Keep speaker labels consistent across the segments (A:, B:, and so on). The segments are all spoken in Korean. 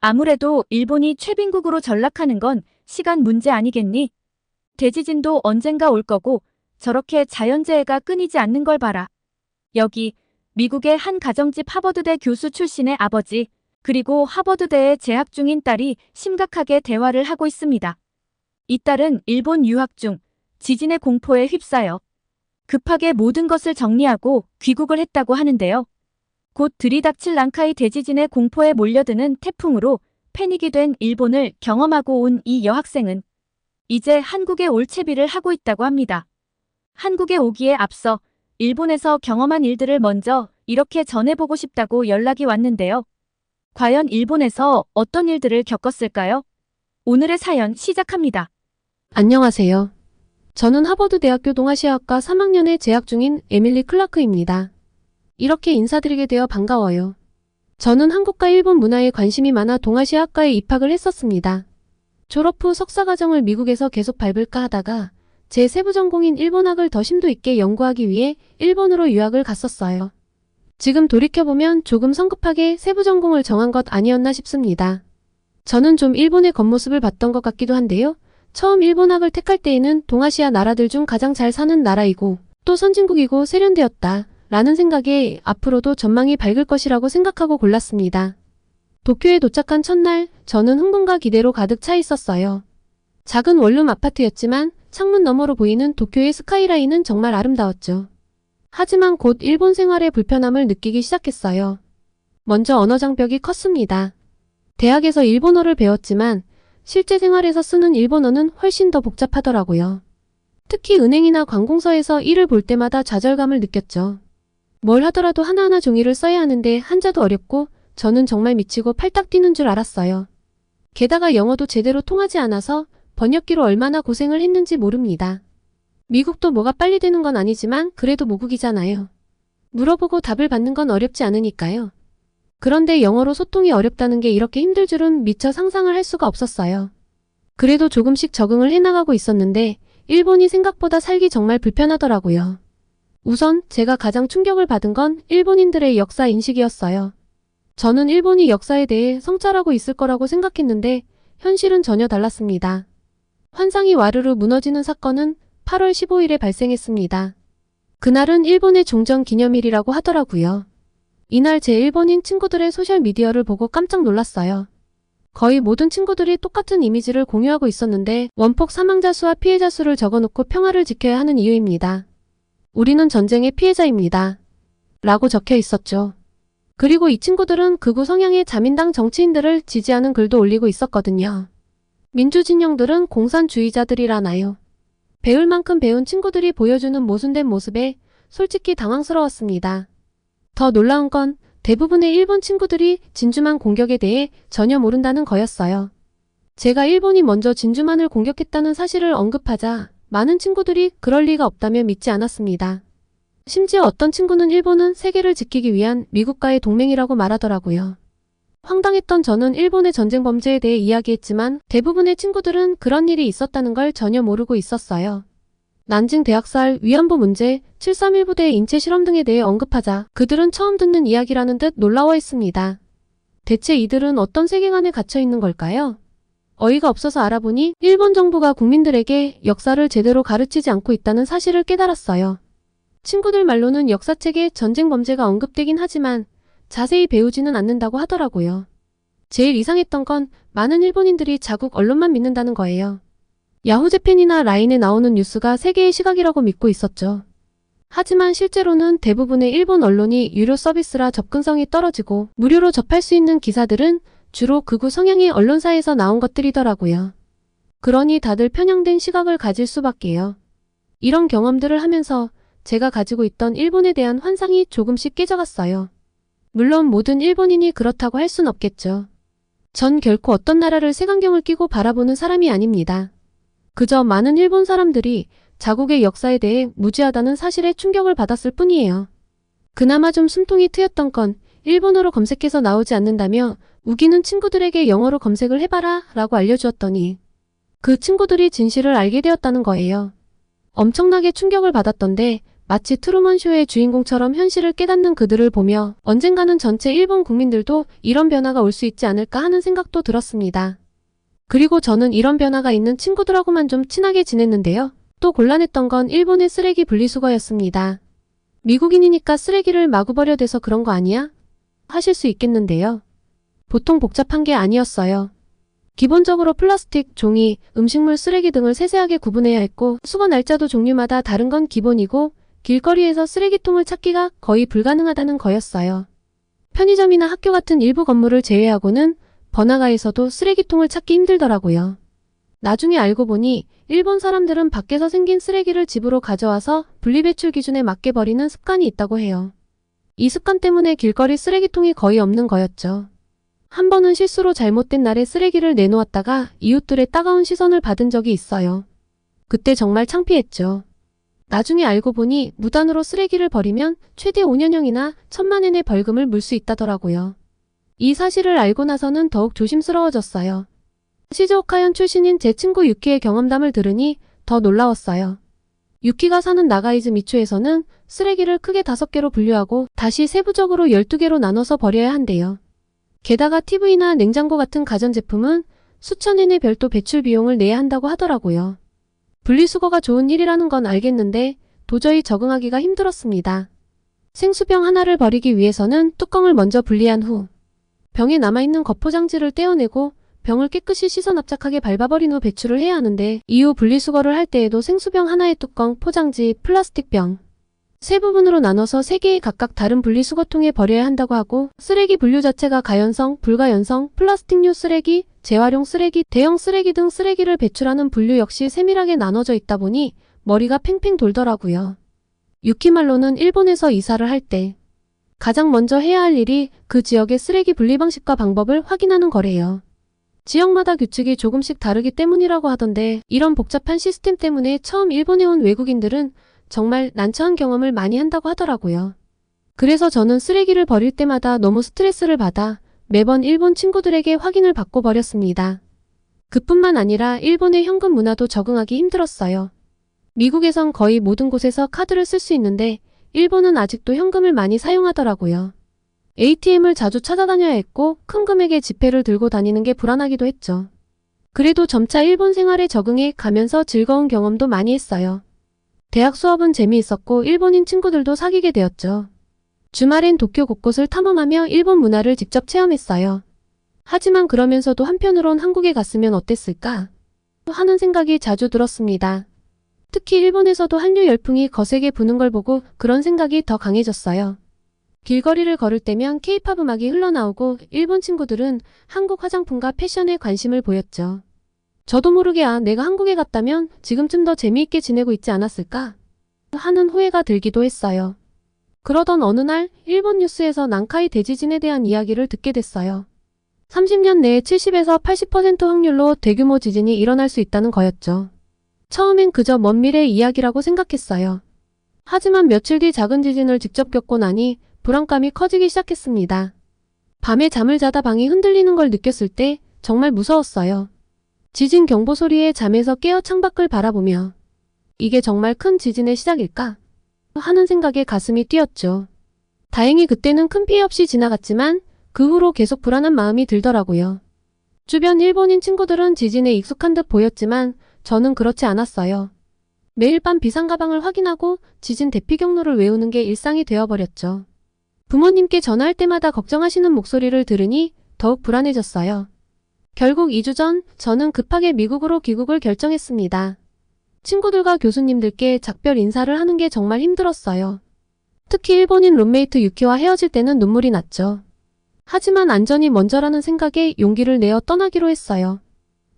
A: 아무래도 일본이 최빈국으로 전락하는 건 시간 문제 아니겠니? 대지진도 언젠가 올 거고 저렇게 자연재해가 끊이지 않는 걸 봐라. 여기 미국의 한 가정집 하버드대 교수 출신의 아버지 그리고 하버드대에 재학 중인 딸이 심각하게 대화를 하고 있습니다. 이 딸은 일본 유학 중 지진의 공포에 휩싸여 급하게 모든 것을 정리하고 귀국을 했다고 하는데요. 곧 들이닥칠 난카이 대지진의 공포에 몰려드는 태풍으로 패닉이 된 일본을 경험하고 온 이 여학생은 이제 한국에 올 채비를 하고 있다고 합니다. 한국에 오기에 앞서 일본에서 경험한 일들을 먼저 이렇게 전해보고 싶다고 연락이 왔는데요. 과연 일본에서 어떤 일들을 겪었을까요? 오늘의 사연 시작합니다.
B: 안녕하세요. 저는 하버드대학교 동아시아학과 3학년에 재학 중인 에밀리 클라크입니다. 이렇게 인사드리게 되어 반가워요. 저는 한국과 일본 문화에 관심이 많아 동아시아학과에 입학을 했었습니다. 졸업 후 석사과정을 미국에서 계속 밟을까 하다가 제 세부 전공인 일본학을 더 심도 있게 연구하기 위해 일본으로 유학을 갔었어요. 지금 돌이켜보면 조금 성급하게 세부 전공을 정한 것 아니었나 싶습니다. 저는 좀 일본의 겉모습을 봤던 것 같기도 한데요. 처음 일본학을 택할 때에는 동아시아 나라들 중 가장 잘 사는 나라이고 또 선진국이고 세련되었다 라는 생각에 앞으로도 전망이 밝을 것이라고 생각하고 골랐습니다. 도쿄에 도착한 첫날 저는 흥분과 기대로 가득 차 있었어요. 작은 원룸 아파트였지만 창문 너머로 보이는 도쿄의 스카이라인은 정말 아름다웠죠. 하지만 곧 일본 생활의 불편함을 느끼기 시작했어요. 먼저 언어 장벽이 컸습니다. 대학에서 일본어를 배웠지만 실제 생활에서 쓰는 일본어는 훨씬 더 복잡하더라고요. 특히 은행이나 관공서에서 일을 볼 때마다 좌절감을 느꼈죠. 뭘 하더라도 하나하나 종이를 써야 하는데 한자도 어렵고 저는 정말 미치고 팔딱 뛰는 줄 알았어요. 게다가 영어도 제대로 통하지 않아서 번역기로 얼마나 고생을 했는지 모릅니다. 미국도 뭐가 빨리 되는 건 아니지만 그래도 모국이잖아요. 물어보고 답을 받는 건 어렵지 않으니까요. 그런데 영어로 소통이 어렵다는 게 이렇게 힘들 줄은 미처 상상을 할 수가 없었어요. 그래도 조금씩 적응을 해나가고 있었는데 일본이 생각보다 살기 정말 불편하더라고요. 우선 제가 가장 충격을 받은 건 일본인들의 역사 인식이었어요. 저는 일본이 역사에 대해 성찰하고 있을 거라고 생각했는데 현실은 전혀 달랐습니다. 환상이 와르르 무너지는 사건은 8월 15일에 발생했습니다. 그날은 일본의 종전 기념일이라고 하더라고요. 이날 제 일본인 친구들의 소셜미디어를 보고 깜짝 놀랐어요. 거의 모든 친구들이 똑같은 이미지를 공유하고 있었는데 원폭 사망자 수와 피해자 수를 적어놓고 평화를 지켜야 하는 이유입니다. 우리는 전쟁의 피해자입니다. 라고 적혀 있었죠. 그리고 이 친구들은 극우 성향의 자민당 정치인들을 지지하는 글도 올리고 있었거든요. 민주진영들은 공산주의자들이라나요. 배울 만큼 배운 친구들이 보여주는 모순된 모습에 솔직히 당황스러웠습니다. 더 놀라운 건 대부분의 일본 친구들이 진주만 공격에 대해 전혀 모른다는 거였어요. 제가 일본이 먼저 진주만을 공격했다는 사실을 언급하자 많은 친구들이 그럴 리가 없다며 믿지 않았습니다. 심지어 어떤 친구는 일본은 세계를 지키기 위한 미국과의 동맹이라고 말하더라고요. 황당했던 저는 일본의 전쟁 범죄에 대해 이야기했지만 대부분의 친구들은 그런 일이 있었다는 걸 전혀 모르고 있었어요. 난징 대학살, 위안부 문제, 7.3 부대의 인체 실험 등에 대해 언급하자 그들은 처음 듣는 이야기라는 듯 놀라워했습니다. 대체 이들은 어떤 세계관에 갇혀 있는 걸까요? 어이가 없어서 알아보니 일본 정부가 국민들에게 역사를 제대로 가르치지 않고 있다는 사실을 깨달았어요. 친구들 말로는 역사책에 전쟁 범죄가 언급되긴 하지만 자세히 배우지는 않는다고 하더라고요. 제일 이상했던 건 많은 일본인들이 자국 언론만 믿는다는 거예요. 야후재팬이나 라인에 나오는 뉴스가 세계의 시각이라고 믿고 있었죠. 하지만 실제로는 대부분의 일본 언론이 유료 서비스라 접근성이 떨어지고 무료로 접할 수 있는 기사들은 주로 극우 성향의 언론사에서 나온 것들이더라고요. 그러니 다들 편향된 시각을 가질 수밖에요. 이런 경험들을 하면서 제가 가지고 있던 일본에 대한 환상이 조금씩 깨져갔어요. 물론 모든 일본인이 그렇다고 할 순 없겠죠. 전 결코 어떤 나라를 색안경을 끼고 바라보는 사람이 아닙니다. 그저 많은 일본 사람들이 자국의 역사에 대해 무지하다는 사실에 충격을 받았을 뿐이에요. 그나마 좀 숨통이 트였던 건 일본어로 검색해서 나오지 않는다며 우기는 친구들에게 영어로 검색을 해봐라 라고 알려주었더니 그 친구들이 진실을 알게 되었다는 거예요. 엄청나게 충격을 받았던데 마치 트루먼 쇼의 주인공처럼 현실을 깨닫는 그들을 보며 언젠가는 전체 일본 국민들도 이런 변화가 올 수 있지 않을까 하는 생각도 들었습니다. 그리고 저는 이런 변화가 있는 친구들하고만 좀 친하게 지냈는데요. 또 곤란했던 건 일본의 쓰레기 분리수거였습니다. 미국인이니까 쓰레기를 마구 버려 대서 그런 거 아니야? 하실 수 있겠는데요. 보통 복잡한 게 아니었어요. 기본적으로 플라스틱, 종이, 음식물 쓰레기 등을 세세하게 구분해야 했고 수거 날짜도 종류마다 다른 건 기본이고 길거리에서 쓰레기통을 찾기가 거의 불가능하다는 거였어요. 편의점이나 학교 같은 일부 건물을 제외하고는 번화가에서도 쓰레기통을 찾기 힘들더라고요. 나중에 알고 보니 일본 사람들은 밖에서 생긴 쓰레기를 집으로 가져와서 분리배출 기준에 맞게 버리는 습관이 있다고 해요. 이 습관 때문에 길거리 쓰레기통이 거의 없는 거였죠. 한 번은 실수로 잘못된 날에 쓰레기를 내놓았다가 이웃들의 따가운 시선을 받은 적이 있어요. 그때 정말 창피했죠. 나중에 알고 보니 무단으로 쓰레기를 버리면 최대 5년형이나 1,000만 엔의 벌금을 물 수 있다더라고요. 이 사실을 알고 나서는 더욱 조심스러워졌어요. 시즈오카현 출신인 제 친구 유키의 경험담을 들으니 더 놀라웠어요. 유키가 사는 나가이즈 미초에서는 쓰레기를 크게 5개로 분류하고 다시 세부적으로 12개로 나눠서 버려야 한대요. 게다가 TV나 냉장고 같은 가전제품은 수천 엔의 별도 배출 비용을 내야 한다고 하더라고요. 분리수거가 좋은 일이라는 건 알겠는데 도저히 적응하기가 힘들었습니다. 생수병 하나를 버리기 위해서는 뚜껑을 먼저 분리한 후 병에 남아있는 겉포장지를 떼어내고 병을 깨끗이 씻어 납작하게 밟아버린 후 배출을 해야 하는데 이후 분리수거를 할 때에도 생수병 하나의 뚜껑, 포장지, 플라스틱병 세 부분으로 나눠서 3개의 각각 다른 분리수거통에 버려야 한다고 하고 쓰레기 분류 자체가 가연성, 불가연성, 플라스틱류 쓰레기, 재활용 쓰레기, 대형 쓰레기 등 쓰레기를 배출하는 분류 역시 세밀하게 나눠져 있다 보니 머리가 팽팽 돌더라고요. 유키 말로는 일본에서 이사를 할 때 가장 먼저 해야 할 일이 그 지역의 쓰레기 분리 방식과 방법을 확인하는 거래요. 지역마다 규칙이 조금씩 다르기 때문이라고 하던데 이런 복잡한 시스템 때문에 처음 일본에 온 외국인들은 정말 난처한 경험을 많이 한다고 하더라고요. 그래서 저는 쓰레기를 버릴 때마다 너무 스트레스를 받아 매번 일본 친구들에게 확인을 받고 버렸습니다. 그뿐만 아니라 일본의 현금 문화도 적응하기 힘들었어요. 미국에선 거의 모든 곳에서 카드를 쓸 수 있는데 일본은 아직도 현금을 많이 사용하더라고요. ATM을 자주 찾아다녀야 했고 큰 금액의 지폐를 들고 다니는 게 불안하기도 했죠. 그래도 점차 일본 생활에 적응해 가면서 즐거운 경험도 많이 했어요. 대학 수업은 재미있었고 일본인 친구들도 사귀게 되었죠. 주말엔 도쿄 곳곳을 탐험하며 일본 문화를 직접 체험했어요. 하지만 그러면서도 한편으론 한국에 갔으면 어땠을까 하는 생각이 자주 들었습니다. 특히 일본에서도 한류 열풍이 거세게 부는 걸 보고 그런 생각이 더 강해졌어요. 길거리를 걸을 때면 K-팝 음악이 흘러나오고 일본 친구들은 한국 화장품과 패션에 관심을 보였죠. 저도 모르게 내가 한국에 갔다면 지금쯤 더 재미있게 지내고 있지 않았을까 하는 후회가 들기도 했어요. 그러던 어느 날 일본 뉴스에서 난카이 대지진에 대한 이야기를 듣게 됐어요. 30년 내에 70에서 80% 확률로 대규모 지진이 일어날 수 있다는 거였죠. 처음엔 그저 먼 미래 이야기라고 생각했어요. 하지만 며칠 뒤 작은 지진을 직접 겪고 나니 불안감이 커지기 시작했습니다. 밤에 잠을 자다 방이 흔들리는 걸 느꼈을 때 정말 무서웠어요. 지진 경보 소리에 잠에서 깨어 창밖을 바라보며 이게 정말 큰 지진의 시작일까? 하는 생각에 가슴이 뛰었죠. 다행히 그때는 큰 피해 없이 지나갔지만 그 후로 계속 불안한 마음이 들더라고요. 주변 일본인 친구들은 지진에 익숙한 듯 보였지만 저는 그렇지 않았어요. 매일 밤 비상가방을 확인하고 지진 대피 경로를 외우는 게 일상이 되어버렸죠. 부모님께 전화할 때마다 걱정하시는 목소리를 들으니 더욱 불안해졌어요. 결국 2주 전 저는 급하게 미국으로 귀국을 결정했습니다. 친구들과 교수님들께 작별 인사를 하는 게 정말 힘들었어요. 특히 일본인 룸메이트 유키와 헤어질 때는 눈물이 났죠. 하지만 안전이 먼저라는 생각에 용기를 내어 떠나기로 했어요.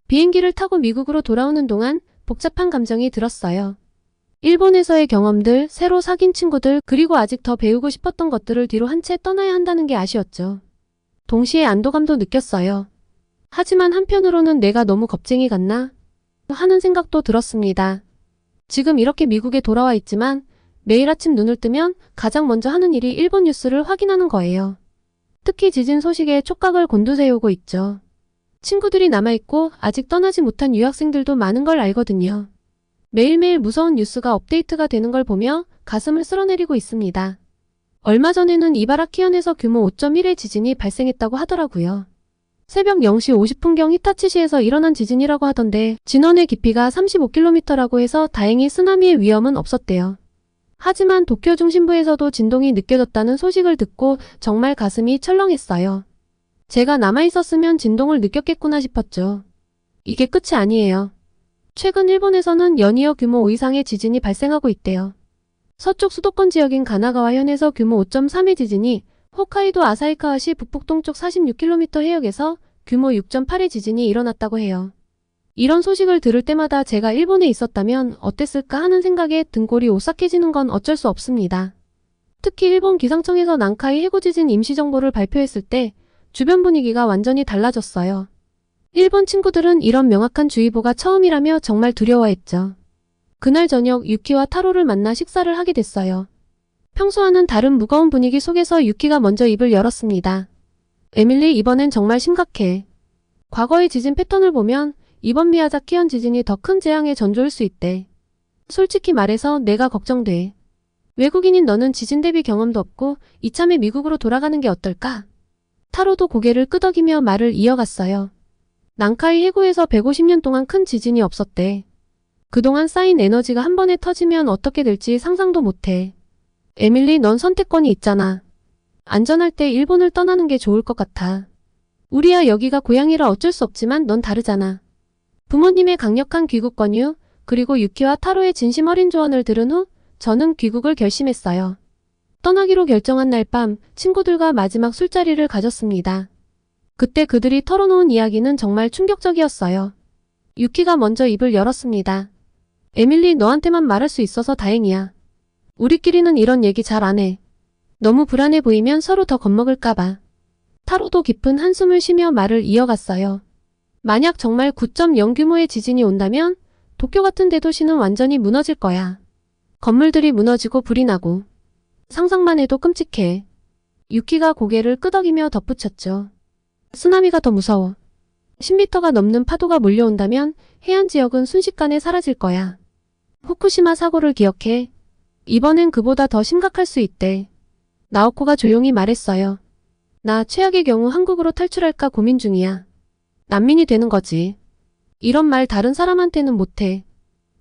B: 비행기를 타고 미국으로 돌아오는 동안 복잡한 감정이 들었어요. 일본에서의 경험들, 새로 사귄 친구들, 그리고 아직 더 배우고 싶었던 것들을 뒤로 한 채 떠나야 한다는 게 아쉬웠죠. 동시에 안도감도 느꼈어요. 하지만 한편으로는 내가 너무 겁쟁이 같나? 하는 생각도 들었습니다. 지금 이렇게 미국에 돌아와 있지만 매일 아침 눈을 뜨면 가장 먼저 하는 일이 일본 뉴스를 확인하는 거예요. 특히 지진 소식에 촉각을 곤두세우고 있죠. 친구들이 남아있고 아직 떠나지 못한 유학생들도 많은 걸 알거든요. 매일매일 무서운 뉴스가 업데이트가 되는 걸 보며 가슴을 쓸어내리고 있습니다. 얼마 전에는 이바라키현에서 규모 5.1의 지진이 발생했다고 하더라고요. 새벽 0시 50분경 히타치시에서 일어난 지진이라고 하던데 진원의 깊이가 35km라고 해서 다행히 쓰나미의 위험은 없었대요. 하지만 도쿄 중심부에서도 진동이 느껴졌다는 소식을 듣고 정말 가슴이 철렁했어요. 제가 남아있었으면 진동을 느꼈겠구나 싶었죠. 이게 끝이 아니에요. 최근 일본에서는 연이어 규모 5 이상의 지진이 발생하고 있대요. 서쪽 수도권 지역인 가나가와현에서 규모 5.3의 지진이, 홋카이도 아사히카와시 북북동쪽 46km 해역에서 규모 6.8의 지진이 일어났다고 해요. 이런 소식을 들을 때마다 제가 일본에 있었다면 어땠을까 하는 생각에 등골이 오싹해지는 건 어쩔 수 없습니다. 특히 일본 기상청에서 난카이 해구 지진 임시정보를 발표했을 때 주변 분위기가 완전히 달라졌어요. 일본 친구들은 이런 명확한 주의보가 처음이라며 정말 두려워했죠. 그날 저녁 유키와 타로를 만나 식사를 하게 됐어요. 평소와는 다른 무거운 분위기 속에서 유키가 먼저 입을 열었습니다. 에밀리, 이번엔 정말 심각해. 과거의 지진 패턴을 보면 이번 미야자키현 지진이 더 큰 재앙의 전조일 수 있대. 솔직히 말해서 내가 걱정돼. 외국인인 너는 지진 대비 경험도 없고 이참에 미국으로 돌아가는 게 어떨까? 타로도 고개를 끄덕이며 말을 이어갔어요. 난카이 해구에서 150년 동안 큰 지진이 없었대. 그동안 쌓인 에너지가 한 번에 터지면 어떻게 될지 상상도 못해. 에밀리, 넌 선택권이 있잖아. 안전할 때 일본을 떠나는 게 좋을 것 같아. 우리야 여기가 고향이라 어쩔 수 없지만 넌 다르잖아. 부모님의 강력한 귀국 권유, 그리고 유키와 타로의 진심 어린 조언을 들은 후 저는 귀국을 결심했어요. 떠나기로 결정한 날 밤 친구들과 마지막 술자리를 가졌습니다. 그때 그들이 털어놓은 이야기는 정말 충격적이었어요. 유키가 먼저 입을 열었습니다. 에밀리, 너한테만 말할 수 있어서 다행이야. 우리끼리는 이런 얘기 잘 안 해. 너무 불안해 보이면 서로 더 겁먹을까봐. 타로도 깊은 한숨을 쉬며 말을 이어갔어요. 만약 정말 9.0 규모의 지진이 온다면 도쿄 같은 대도시는 완전히 무너질 거야. 건물들이 무너지고 불이 나고. 상상만 해도 끔찍해. 유키가 고개를 끄덕이며 덧붙였죠. 쓰나미가 더 무서워. 10m가 넘는 파도가 몰려온다면 해안 지역은 순식간에 사라질 거야. 후쿠시마 사고를 기억해. 이번엔 그보다 더 심각할 수 있대. 나오코가 조용히 말했어요. 나 최악의 경우 한국으로 탈출할까 고민 중이야. 난민이 되는 거지. 이런 말 다른 사람한테는 못해.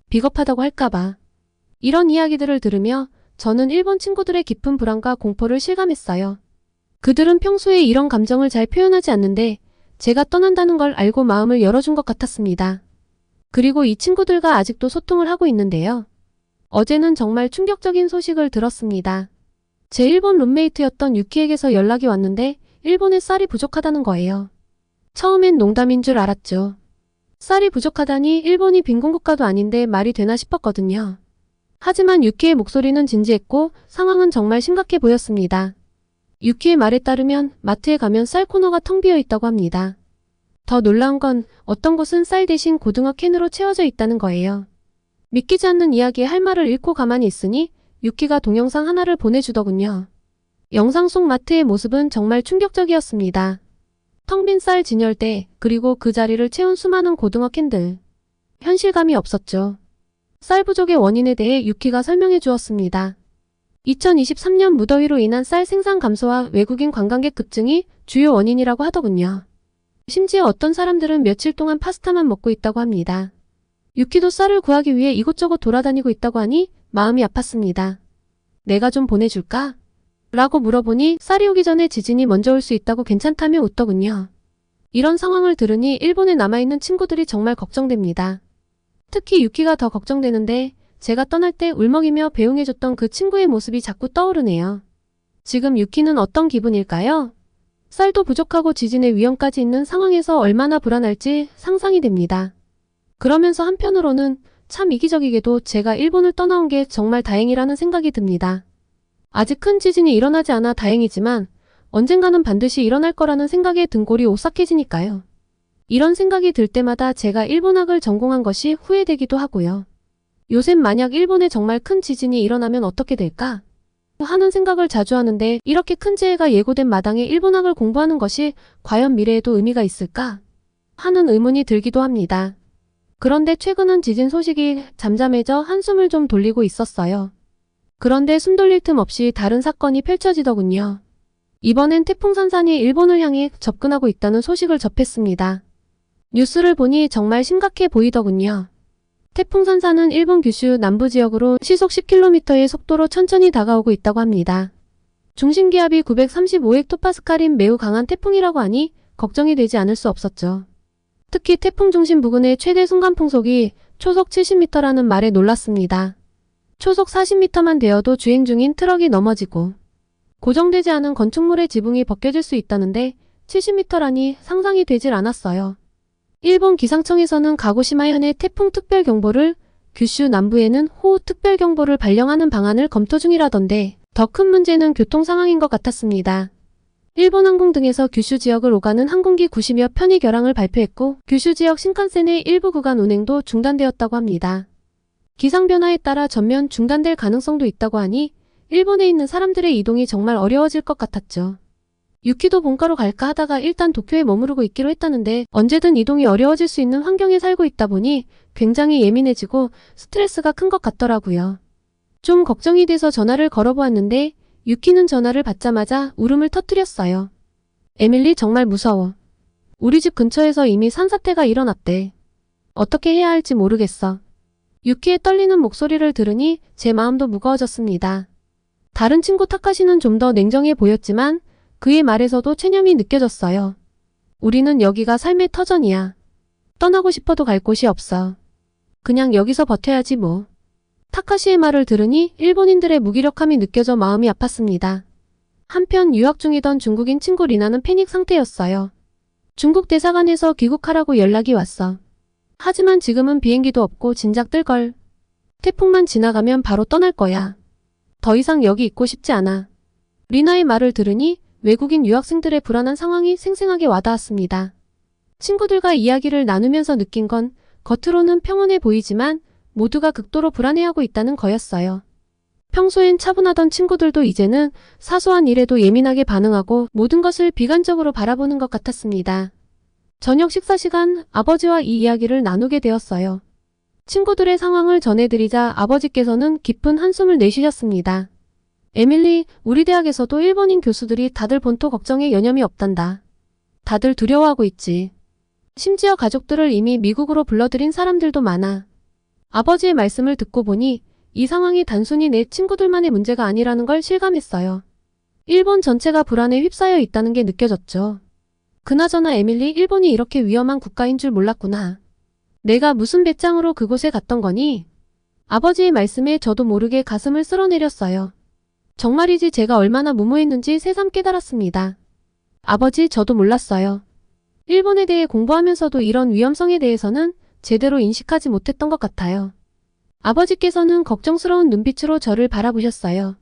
B: 비겁하다고 할까봐. 이런 이야기들을 들으며 저는 일본 친구들의 깊은 불안과 공포를 실감했어요. 그들은 평소에 이런 감정을 잘 표현하지 않는데 제가 떠난다는 걸 알고 마음을 열어준 것 같았습니다. 그리고 이 친구들과 아직도 소통을 하고 있는데요. 어제는 정말 충격적인 소식을 들었습니다. 제 일본 룸메이트였던 유키에게서 연락이 왔는데 일본에 쌀이 부족하다는 거예요. 처음엔 농담인 줄 알았죠. 쌀이 부족하다니 일본이 빈곤국가도 아닌데 말이 되나 싶었거든요. 하지만 유키의 목소리는 진지했고 상황은 정말 심각해 보였습니다. 유키의 말에 따르면 마트에 가면 쌀 코너가 텅 비어 있다고 합니다. 더 놀라운 건 어떤 곳은 쌀 대신 고등어 캔으로 채워져 있다는 거예요. 믿기지 않는 이야기에 할 말을 잃고 가만히 있으니 유키가 동영상 하나를 보내주더군요. 영상 속 마트의 모습은 정말 충격적이었습니다. 텅 빈 쌀 진열대, 그리고 그 자리를 채운 수많은 고등어 캔들. 현실감이 없었죠. 쌀 부족의 원인에 대해 유키가 설명해 주었습니다. 2023년 무더위로 인한 쌀 생산 감소와 외국인 관광객 급증이 주요 원인이라고 하더군요. 심지어 어떤 사람들은 며칠 동안 파스타만 먹고 있다고 합니다. 유키도 쌀을 구하기 위해 이곳저곳 돌아다니고 있다고 하니 마음이 아팠습니다. 내가 좀 보내줄까? 라고 물어보니 쌀이 오기 전에 지진이 먼저 올 수 있다고 괜찮다며 웃더군요. 이런 상황을 들으니 일본에 남아있는 친구들이 정말 걱정됩니다. 특히 유키가 더 걱정되는데 제가 떠날 때 울먹이며 배웅해줬던 그 친구의 모습이 자꾸 떠오르네요. 지금 유키는 어떤 기분일까요? 쌀도 부족하고 지진의 위험까지 있는 상황에서 얼마나 불안할지 상상이 됩니다. 그러면서 한편으로는 참 이기적이게도 제가 일본을 떠나온 게 정말 다행이라는 생각이 듭니다. 아직 큰 지진이 일어나지 않아 다행이지만 언젠가는 반드시 일어날 거라는 생각에 등골이 오싹해지니까요. 이런 생각이 들 때마다 제가 일본학을 전공한 것이 후회되기도 하고요. 요새 만약 일본에 정말 큰 지진이 일어나면 어떻게 될까? 하는 생각을 자주 하는데 이렇게 큰 재해가 예고된 마당에 일본학을 공부하는 것이 과연 미래에도 의미가 있을까? 하는 의문이 들기도 합니다. 그런데 최근은 지진 소식이 잠잠해져 한숨을 좀 돌리고 있었어요. 그런데 숨 돌릴 틈 없이 다른 사건이 펼쳐지더군요. 이번엔 태풍산산이 일본을 향해 접근하고 있다는 소식을 접했습니다. 뉴스를 보니 정말 심각해 보이더군요. 태풍산산은 일본 규슈 남부 지역으로 시속 10km의 속도로 천천히 다가오고 있다고 합니다. 중심기압이 935헥토파스칼인 매우 강한 태풍이라고 하니 걱정이 되지 않을 수 없었죠. 특히 태풍 중심 부근의 최대 순간풍속이 초속 70m라는 말에 놀랐습니다. 초속 40m만 되어도 주행 중인 트럭이 넘어지고 고정되지 않은 건축물의 지붕이 벗겨질 수 있다는데 70m라니 상상이 되질 않았어요. 일본 기상청에서는 가고시마 현의 태풍 특별경보를, 규슈 남부에는 호우 특별경보를 발령하는 방안을 검토 중이라던데 더 큰 문제는 교통 상황인 것 같았습니다. 일본 항공 등에서 규슈 지역을 오가는 항공기 90여 편이 결항을 발표했고 규슈 지역 신칸센의 일부 구간 운행도 중단되었다고 합니다. 기상 변화에 따라 전면 중단될 가능성도 있다고 하니 일본에 있는 사람들의 이동이 정말 어려워질 것 같았죠. 유키도 본가로 갈까 하다가 일단 도쿄에 머무르고 있기로 했다는데 언제든 이동이 어려워질 수 있는 환경에 살고 있다 보니 굉장히 예민해지고 스트레스가 큰 것 같더라고요. 좀 걱정이 돼서 전화를 걸어보았는데 유키는 전화를 받자마자 울음을 터뜨렸어요. 에밀리 정말 무서워. 우리 집 근처에서 이미 산사태가 일어났대. 어떻게 해야 할지 모르겠어. 유키의 떨리는 목소리를 들으니 제 마음도 무거워졌습니다. 다른 친구 타카시는 좀 더 냉정해 보였지만 그의 말에서도 체념이 느껴졌어요. 우리는 여기가 삶의 터전이야. 떠나고 싶어도 갈 곳이 없어. 그냥 여기서 버텨야지 뭐. 타카시의 말을 들으니 일본인들의 무기력함이 느껴져 마음이 아팠습니다. 한편 유학 중이던 중국인 친구 리나는 패닉 상태였어요. 중국 대사관에서 귀국하라고 연락이 왔어. 하지만 지금은 비행기도 없고 진작 뜰걸. 태풍만 지나가면 바로 떠날 거야. 더 이상 여기 있고 싶지 않아. 리나의 말을 들으니 외국인 유학생들의 불안한 상황이 생생하게 와닿았습니다. 친구들과 이야기를 나누면서 느낀 건 겉으로는 평온해 보이지만 모두가 극도로 불안해하고 있다는 거였어요. 평소엔 차분하던 친구들도 이제는 사소한 일에도 예민하게 반응하고 모든 것을 비관적으로 바라보는 것 같았습니다. 저녁 식사 시간 아버지와 이 이야기를 나누게 되었어요. 친구들의 상황을 전해드리자 아버지께서는 깊은 한숨을 내쉬셨습니다. 에밀리, 우리 대학에서도 일본인 교수들이 다들 본토 걱정에 여념이 없단다. 다들 두려워하고 있지. 심지어 가족들을 이미 미국으로 불러들인 사람들도 많아. 아버지의 말씀을 듣고 보니 이 상황이 단순히 내 친구들만의 문제가 아니라는 걸 실감했어요. 일본 전체가 불안에 휩싸여 있다는 게 느껴졌죠. 그나저나 에밀리, 일본이 이렇게 위험한 국가인 줄 몰랐구나. 내가 무슨 배짱으로 그곳에 갔던 거니? 아버지의 말씀에 저도 모르게 가슴을 쓸어내렸어요. 정말이지 제가 얼마나 무모했는지 새삼 깨달았습니다. 아버지, 저도 몰랐어요. 일본에 대해 공부하면서도 이런 위험성에 대해서는 제대로 인식하지 못했던 것 같아요. 아버지께서는 걱정스러운 눈빛으로 저를 바라보셨어요.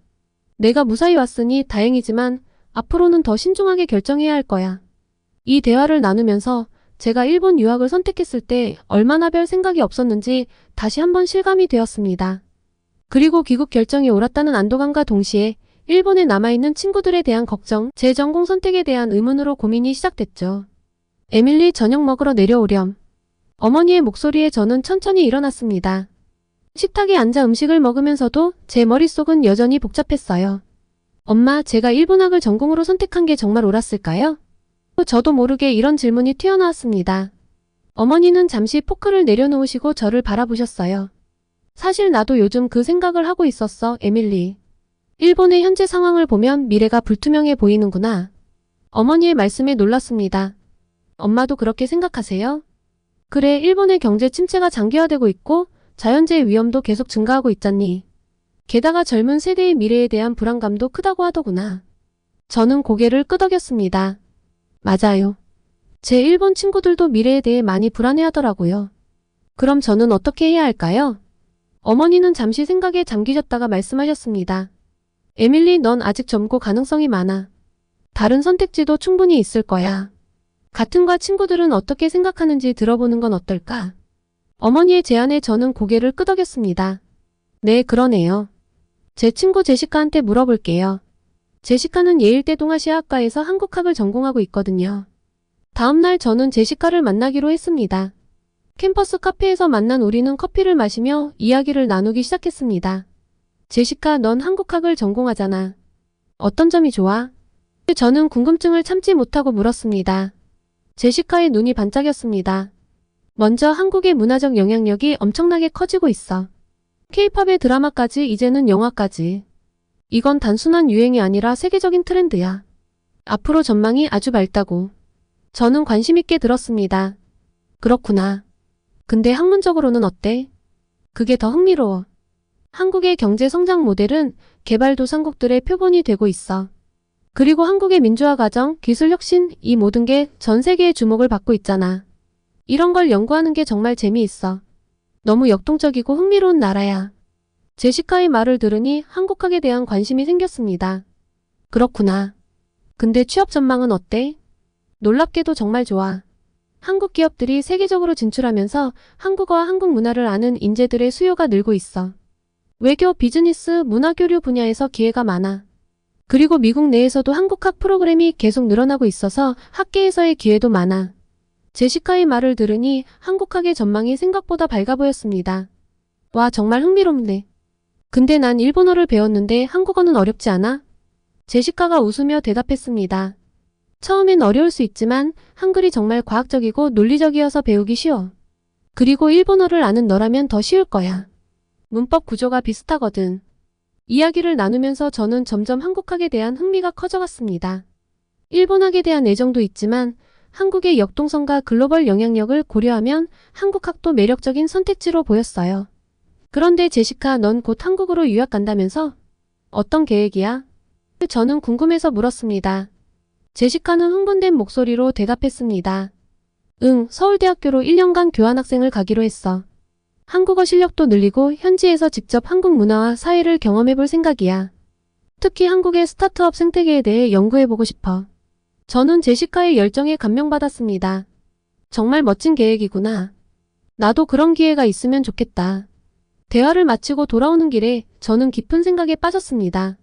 B: 내가 무사히 왔으니 다행이지만 앞으로는 더 신중하게 결정해야 할 거야. 이 대화를 나누면서 제가 일본 유학을 선택했을 때 얼마나 별 생각이 없었는지 다시 한번 실감이 되었습니다. 그리고 귀국 결정이 옳았다는 안도감과 동시에 일본에 남아있는 친구들에 대한 걱정, 제 전공 선택에 대한 의문으로 고민이 시작됐죠. 에밀리, 저녁 먹으러 내려오렴. 어머니의 목소리에 저는 천천히 일어났습니다. 식탁에 앉아 음식을 먹으면서도 제 머릿속은 여전히 복잡했어요. 엄마, 제가 일본학을 전공으로 선택한 게 정말 옳았을까요? 저도 모르게 이런 질문이 튀어나왔습니다. 어머니는 잠시 포크를 내려놓으시고 저를 바라보셨어요. 사실 나도 요즘 그 생각을 하고 있었어, 에밀리. 일본의 현재 상황을 보면 미래가 불투명해 보이는구나. 어머니의 말씀에 놀랐습니다. 엄마도 그렇게 생각하세요? 그래, 일본의 경제 침체가 장기화되고 있고 자연재해 위험도 계속 증가하고 있잖니. 게다가 젊은 세대의 미래에 대한 불안감도 크다고 하더구나. 저는 고개를 끄덕였습니다. 맞아요. 제 일본 친구들도 미래에 대해 많이 불안해하더라고요. 그럼 저는 어떻게 해야 할까요? 어머니는 잠시 생각에 잠기셨다가 말씀하셨습니다. 에밀리, 넌 아직 젊고 가능성이 많아. 다른 선택지도 충분히 있을 거야. 같은 과 친구들은 어떻게 생각하는지 들어보는 건 어떨까? 어머니의 제안에 저는 고개를 끄덕였습니다. 네, 그러네요. 제 친구 제시카한테 물어볼게요. 제시카는 예일대 동아시아학과에서 한국학을 전공하고 있거든요. 다음날 저는 제시카를 만나기로 했습니다. 캠퍼스 카페에서 만난 우리는 커피를 마시며 이야기를 나누기 시작했습니다. 제시카, 넌 한국학을 전공하잖아. 어떤 점이 좋아? 저는 궁금증을 참지 못하고 물었습니다. 제시카의 눈이 반짝였습니다. 먼저 한국의 문화적 영향력이 엄청나게 커지고 있어. K-팝의 드라마까지 이제는 영화까지. 이건 단순한 유행이 아니라 세계적인 트렌드야. 앞으로 전망이 아주 밝다고. 저는 관심 있게 들었습니다. 그렇구나. 근데 학문적으로는 어때? 그게 더 흥미로워. 한국의 경제 성장 모델은 개발도상국들의 표본이 되고 있어. 그리고 한국의 민주화 과정, 기술 혁신, 이 모든 게 전 세계의 주목을 받고 있잖아. 이런 걸 연구하는 게 정말 재미있어. 너무 역동적이고 흥미로운 나라야. 제시카의 말을 들으니 한국학에 대한 관심이 생겼습니다. 그렇구나. 근데 취업 전망은 어때? 놀랍게도 정말 좋아. 한국 기업들이 세계적으로 진출하면서 한국어와 한국 문화를 아는 인재들의 수요가 늘고 있어. 외교, 비즈니스, 문화교류 분야에서 기회가 많아. 그리고 미국 내에서도 한국학 프로그램이 계속 늘어나고 있어서 학계에서의 기회도 많아. 제시카의 말을 들으니 한국학의 전망이 생각보다 밝아 보였습니다. 와, 정말 흥미롭네. 근데 난 일본어를 배웠는데 한국어는 어렵지 않아? 제시카가 웃으며 대답했습니다. 처음엔 어려울 수 있지만 한글이 정말 과학적이고 논리적이어서 배우기 쉬워. 그리고 일본어를 아는 너라면 더 쉬울 거야. 문법 구조가 비슷하거든. 이야기를 나누면서 저는 점점 한국학에 대한 흥미가 커져갔습니다. 일본학에 대한 애정도 있지만 한국의 역동성과 글로벌 영향력을 고려하면 한국학도 매력적인 선택지로 보였어요. 그런데 제시카, 넌 곧 한국으로 유학 간다면서? 어떤 계획이야? 저는 궁금해서 물었습니다. 제시카는 흥분된 목소리로 대답했습니다. 응, 서울대학교로 1년간 교환학생을 가기로 했어. 한국어 실력도 늘리고 현지에서 직접 한국 문화와 사회를 경험해볼 생각이야. 특히 한국의 스타트업 생태계에 대해 연구해보고 싶어. 저는 제시카의 열정에 감명받았습니다. 정말 멋진 계획이구나. 나도 그런 기회가 있으면 좋겠다. 대화를 마치고 돌아오는 길에 저는 깊은 생각에 빠졌습니다.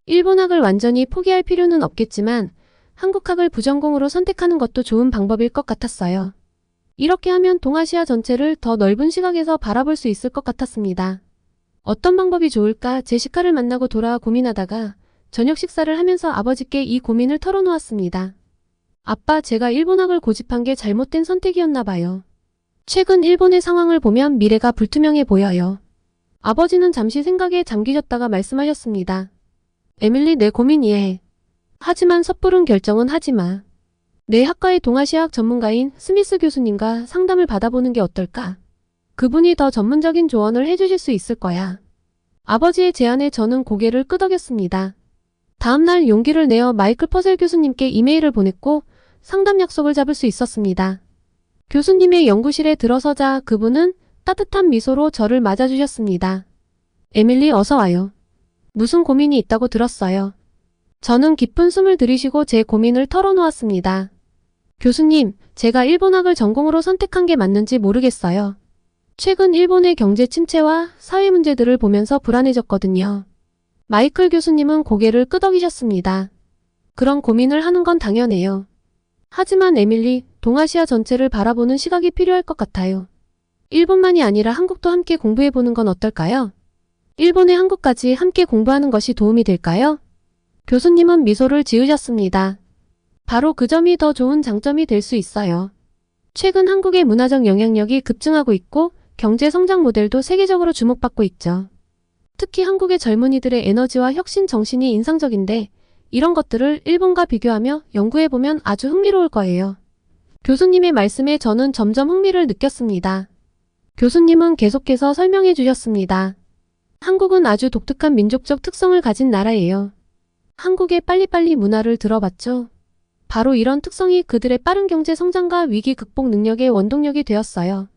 B: 일본학을 완전히 포기할 필요는 없겠지만 한국학을 부전공으로 선택하는 것도 좋은 방법일 것 같았어요. 이렇게 하면 동아시아 전체를 더 넓은 시각에서 바라볼 수 있을 것 같았습니다. 어떤 방법이 좋을까 제시카를 만나고 돌아와 고민하다가 저녁 식사를 하면서 아버지께 이 고민을 털어놓았습니다. 아빠, 제가 일본학을 고집한 게 잘못된 선택이었나 봐요. 최근 일본의 상황을 보면 미래가 불투명해 보여요. 아버지는 잠시 생각에 잠기셨다가 말씀하셨습니다. 에밀리, 내 고민 이해해. 하지만 섣부른 결정은 하지 마. 내 학과의 동아시아학 전문가인 스미스 교수님과 상담을 받아보는 게 어떨까? 그분이 더 전문적인 조언을 해주실 수 있을 거야. 아버지의 제안에 저는 고개를 끄덕였습니다. 다음날 용기를 내어 마이클 퍼셀 교수님께 이메일을 보냈고 상담 약속을 잡을 수 있었습니다. 교수님의 연구실에 들어서자 그분은 따뜻한 미소로 저를 맞아주셨습니다. 에밀리, 어서 와요. 무슨 고민이 있다고 들었어요. 저는 깊은 숨을 들이쉬고 제 고민을 털어놓았습니다. 교수님, 제가 일본학을 전공으로 선택한 게 맞는지 모르겠어요. 최근 일본의 경제 침체와 사회 문제들을 보면서 불안해졌거든요. 마이클 교수님은 고개를 끄덕이셨습니다. 그런 고민을 하는 건 당연해요. 하지만 에밀리, 동아시아 전체를 바라보는 시각이 필요할 것 같아요. 일본만이 아니라 한국도 함께 공부해보는 건 어떨까요? 일본의 한국까지 함께 공부하는 것이 도움이 될까요? 교수님은 미소를 지으셨습니다. 바로 그 점이 더 좋은 장점이 될 수 있어요. 최근 한국의 문화적 영향력이 급증하고 있고 경제 성장 모델도 세계적으로 주목받고 있죠. 특히 한국의 젊은이들의 에너지와 혁신 정신이 인상적인데 이런 것들을 일본과 비교하며 연구해보면 아주 흥미로울 거예요. 교수님의 말씀에 저는 점점 흥미를 느꼈습니다. 교수님은 계속해서 설명해 주셨습니다. 한국은 아주 독특한 민족적 특성을 가진 나라예요. 한국의 빨리빨리 문화를 들어봤죠? 바로 이런 특성이 그들의 빠른 경제 성장과 위기 극복 능력의 원동력이 되었어요.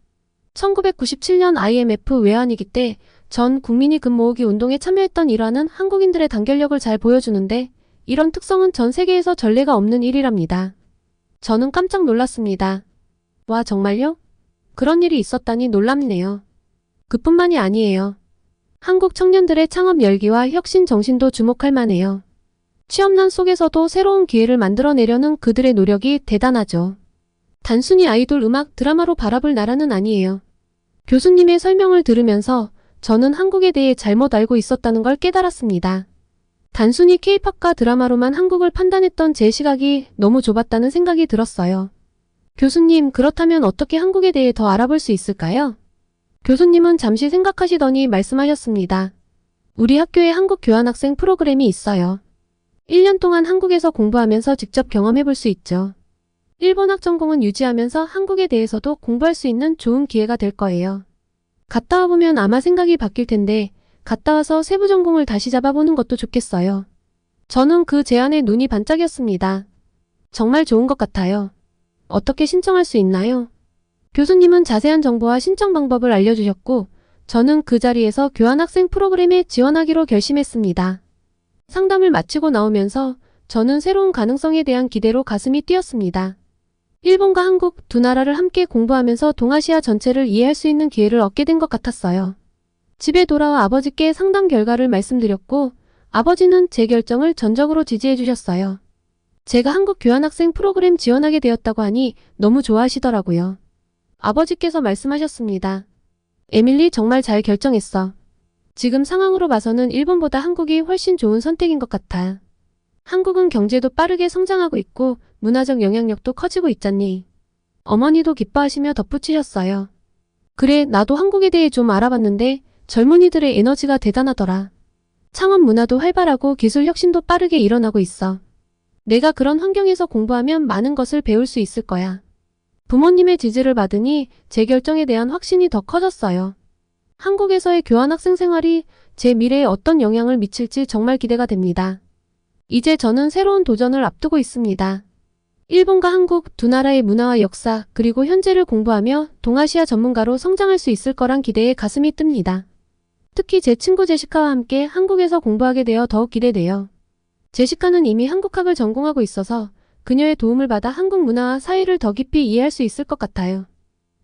B: 1997년 IMF 외환위기 때 전 국민이 금 모으기 운동에 참여했던 일화는 한국인들의 단결력을 잘 보여주는데 이런 특성은 전 세계에서 전례가 없는 일이랍니다. 저는 깜짝 놀랐습니다. 와, 정말요? 그런 일이 있었다니 놀랍네요. 그뿐만이 아니에요. 한국 청년들의 창업 열기와 혁신 정신도 주목할 만해요. 취업난 속에서도 새로운 기회를 만들어내려는 그들의 노력이 대단하죠. 단순히 아이돌, 음악, 드라마로 바라볼 나라는 아니에요. 교수님의 설명을 들으면서 저는 한국에 대해 잘못 알고 있었다는 걸 깨달았습니다. 단순히 K-팝과 드라마로만 한국을 판단했던 제 시각이 너무 좁았다는 생각이 들었어요. 교수님, 그렇다면 어떻게 한국에 대해 더 알아볼 수 있을까요? 교수님은 잠시 생각하시더니 말씀하셨습니다. 우리 학교에 한국 교환학생 프로그램이 있어요. 1년 동안 한국에서 공부하면서 직접 경험해볼 수 있죠. 일본학 전공은 유지하면서 한국에 대해서도 공부할 수 있는 좋은 기회가 될 거예요. 갔다 와보면 아마 생각이 바뀔 텐데 갔다 와서 세부 전공을 다시 잡아보는 것도 좋겠어요. 저는 그 제안에 눈이 반짝였습니다. 정말 좋은 것 같아요. 어떻게 신청할 수 있나요? 교수님은 자세한 정보와 신청 방법을 알려주셨고 저는 그 자리에서 교환학생 프로그램에 지원하기로 결심했습니다. 상담을 마치고 나오면서 저는 새로운 가능성에 대한 기대로 가슴이 뛰었습니다. 일본과 한국 두 나라를 함께 공부하면서 동아시아 전체를 이해할 수 있는 기회를 얻게 된 것 같았어요. 집에 돌아와 아버지께 상담 결과를 말씀드렸고 아버지는 제 결정을 전적으로 지지해 주셨어요. 제가 한국 교환학생 프로그램 지원하게 되었다고 하니 너무 좋아하시더라고요. 아버지께서 말씀하셨습니다. 에밀리, 정말 잘 결정했어. 지금 상황으로 봐서는 일본보다 한국이 훨씬 좋은 선택인 것 같아. 한국은 경제도 빠르게 성장하고 있고 문화적 영향력도 커지고 있잖니. 어머니도 기뻐하시며 덧붙이셨어요. 그래, 나도 한국에 대해 좀 알아봤는데 젊은이들의 에너지가 대단하더라. 창업 문화도 활발하고 기술 혁신도 빠르게 일어나고 있어. 내가 그런 환경에서 공부하면 많은 것을 배울 수 있을 거야. 부모님의 지지를 받으니 제 결정에 대한 확신이 더 커졌어요. 한국에서의 교환학생 생활이 제 미래에 어떤 영향을 미칠지 정말 기대가 됩니다. 이제 저는 새로운 도전을 앞두고 있습니다. 일본과 한국 두 나라의 문화와 역사 그리고 현재를 공부하며 동아시아 전문가로 성장할 수 있을 거란 기대에 가슴이 뜹니다. 특히 제 친구 제시카와 함께 한국에서 공부하게 되어 더욱 기대돼요. 제시카는 이미 한국학을 전공하고 있어서 그녀의 도움을 받아 한국 문화와 사회를 더 깊이 이해할 수 있을 것 같아요.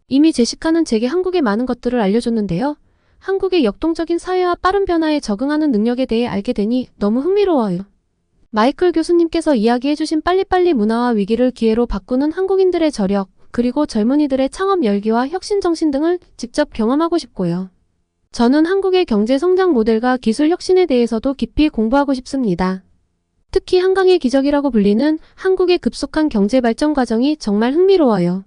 B: 이미 제시카는 제게 한국의 많은 것들을 알려줬는데요. 한국의 역동적인 사회와 빠른 변화에 적응하는 능력에 대해 알게 되니 너무 흥미로워요. 마이클 교수님께서 이야기해주신 빨리빨리 문화와 위기를 기회로 바꾸는 한국인들의 저력, 그리고 젊은이들의 창업 열기와 혁신 정신 등을 직접 경험하고 싶고요. 저는 한국의 경제 성장 모델과 기술 혁신에 대해서도 깊이 공부하고 싶습니다. 특히 한강의 기적이라고 불리는 한국의 급속한 경제 발전 과정이 정말 흥미로워요.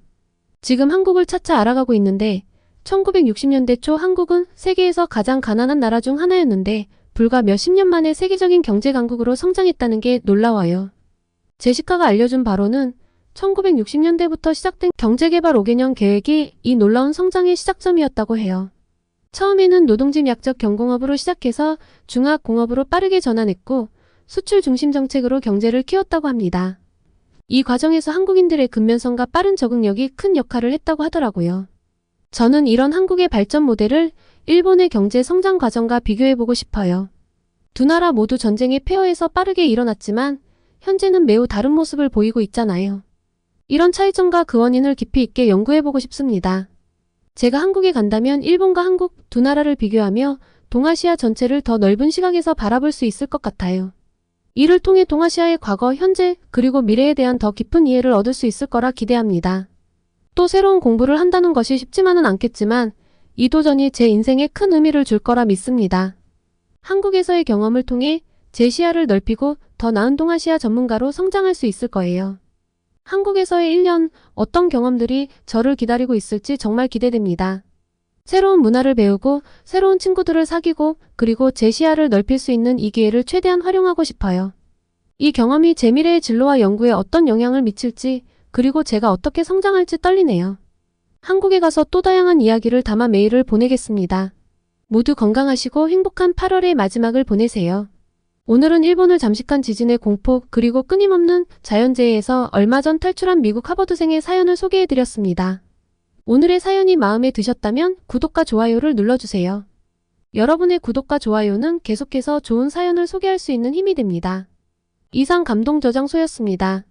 B: 지금 한국을 차차 알아가고 있는데 1960년대 초 한국은 세계에서 가장 가난한 나라 중 하나였는데 불과 몇십 년 만에 세계적인 경제 강국으로 성장했다는 게 놀라워요. 제시카가 알려준 바로는 1960년대부터 시작된 경제개발 5개년 계획이 이 놀라운 성장의 시작점이었다고 해요. 처음에는 노동집 약적 경공업으로 시작해서 중화공업으로 빠르게 전환했고 수출 중심 정책으로 경제를 키웠다고 합니다. 이 과정에서 한국인들의 근면성과 빠른 적응력이 큰 역할을 했다고 하더라고요. 저는 이런 한국의 발전 모델을 일본의 경제 성장 과정과 비교해보고 싶어요. 두 나라 모두 전쟁의 폐허에서 빠르게 일어났지만 현재는 매우 다른 모습을 보이고 있잖아요. 이런 차이점과 그 원인을 깊이 있게 연구해보고 싶습니다. 제가 한국에 간다면 일본과 한국 두 나라를 비교하며 동아시아 전체를 더 넓은 시각에서 바라볼 수 있을 것 같아요. 이를 통해 동아시아의 과거, 현재, 그리고 미래에 대한 더 깊은 이해를 얻을 수 있을 거라 기대합니다. 또 새로운 공부를 한다는 것이 쉽지만은 않겠지만 이 도전이 제 인생에 큰 의미를 줄 거라 믿습니다. 한국에서의 경험을 통해 제 시야를 넓히고 더 나은 동아시아 전문가로 성장할 수 있을 거예요. 한국에서의 1년 어떤 경험들이 저를 기다리고 있을지 정말 기대됩니다. 새로운 문화를 배우고 새로운 친구들을 사귀고 그리고 제 시야를 넓힐 수 있는 이 기회를 최대한 활용하고 싶어요. 이 경험이 제 미래의 진로와 연구에 어떤 영향을 미칠지 그리고 제가 어떻게 성장할지 떨리네요. 한국에 가서 또 다양한 이야기를 담아 메일을 보내겠습니다. 모두 건강하시고 행복한 8월의 마지막을 보내세요. 오늘은 일본을 잠식한 지진의 공포 그리고 끊임없는 자연재해에서 얼마 전 탈출한 미국 하버드생의 사연을 소개해드렸습니다. 오늘의 사연이 마음에 드셨다면 구독과 좋아요를 눌러주세요. 여러분의 구독과 좋아요는 계속해서 좋은 사연을 소개할 수 있는 힘이 됩니다. 이상 감동저장소였습니다.